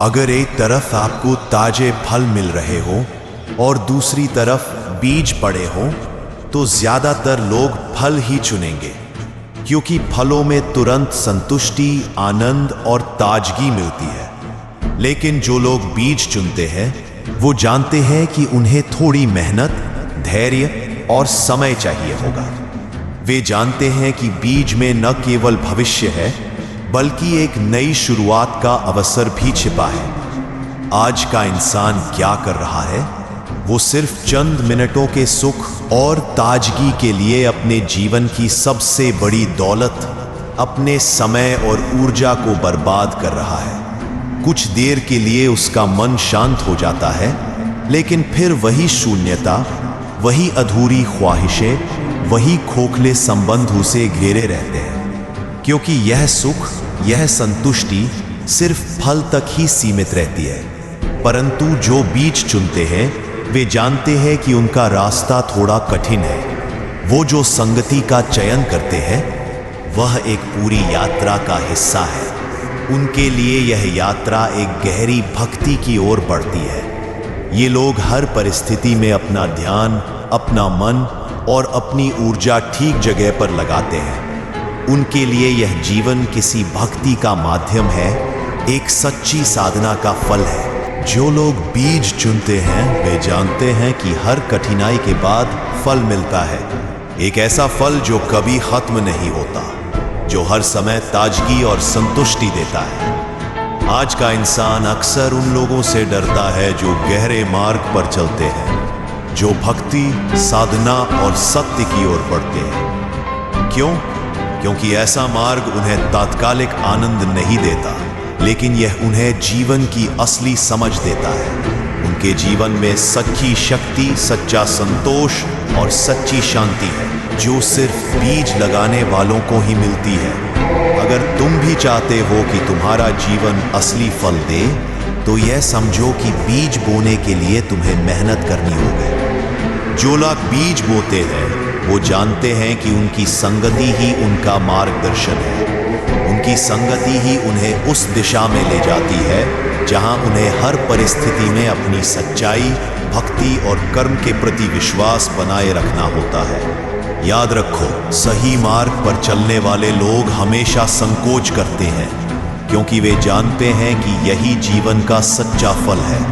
अगर एक तरफ आपको ताजे फल मिल रहे हो और दूसरी तरफ बीज पड़े हो तो ज्यादातर लोग फल ही चुनेंगे, क्योंकि फलों में तुरंत संतुष्टि, आनंद और ताजगी मिलती है। लेकिन जो लोग बीज चुनते हैं वो जानते हैं कि उन्हें थोड़ी मेहनत, धैर्य और समय चाहिए होगा। वे जानते हैं कि बीज में न केवल भविष्य है बल्कि एक नई शुरुआत का अवसर भी छिपा है। आज का इंसान क्या कर रहा है? वो सिर्फ चंद मिनटों के सुख और ताजगी के लिए अपने जीवन की सबसे बड़ी दौलत, अपने समय और ऊर्जा को बर्बाद कर रहा है। कुछ देर के लिए उसका मन शांत हो जाता है, लेकिन फिर वही शून्यता, वही अधूरी ख्वाहिशें, वही खोखले संबंध उसे घेरे रहते हैं। क्योंकि यह सुख, यह संतुष्टि सिर्फ फल तक ही सीमित रहती है। परंतु जो बीज चुनते हैं वे जानते हैं कि उनका रास्ता थोड़ा कठिन है। वो जो संगति का चयन करते हैं वह एक पूरी यात्रा का हिस्सा है। उनके लिए यह यात्रा एक गहरी भक्ति की ओर बढ़ती है। ये लोग हर परिस्थिति में अपना ध्यान, अपना मन और अपनी ऊर्जा ठीक जगह पर लगाते हैं। उनके लिए यह जीवन किसी भक्ति का माध्यम है, एक सच्ची साधना का फल है। जो लोग बीज चुनते हैं वे जानते हैं कि हर कठिनाई के बाद फल मिलता है, एक ऐसा फल जो कभी खत्म नहीं होता, जो हर समय ताजगी और संतुष्टि देता है। आज का इंसान अक्सर उन लोगों से डरता है जो गहरे मार्ग पर चलते हैं, जो भक्ति, साधना और सत्य की ओर बढ़ते हैं। क्यों? क्योंकि ऐसा मार्ग उन्हें तात्कालिक आनंद नहीं देता, लेकिन यह उन्हें जीवन की असली समझ देता है। उनके जीवन में सच्ची शक्ति, सच्चा संतोष और सच्ची शांति है, जो सिर्फ बीज लगाने वालों को ही मिलती है। अगर तुम भी चाहते हो कि तुम्हारा जीवन असली फल दे, तो यह समझो कि बीज बोने के लिए तुम्हें मेहनत करनी होगी। जो लोग बीज बोते हैं वो जानते हैं कि उनकी संगति ही उनका मार्गदर्शन है। उनकी संगति ही उन्हें उस दिशा में ले जाती है जहां उन्हें हर परिस्थिति में अपनी सच्चाई, भक्ति और कर्म के प्रति विश्वास बनाए रखना होता है। याद रखो, सही मार्ग पर चलने वाले लोग हमेशा संकोच करते हैं, क्योंकि वे जानते हैं कि यही जीवन का सच्चा फल है।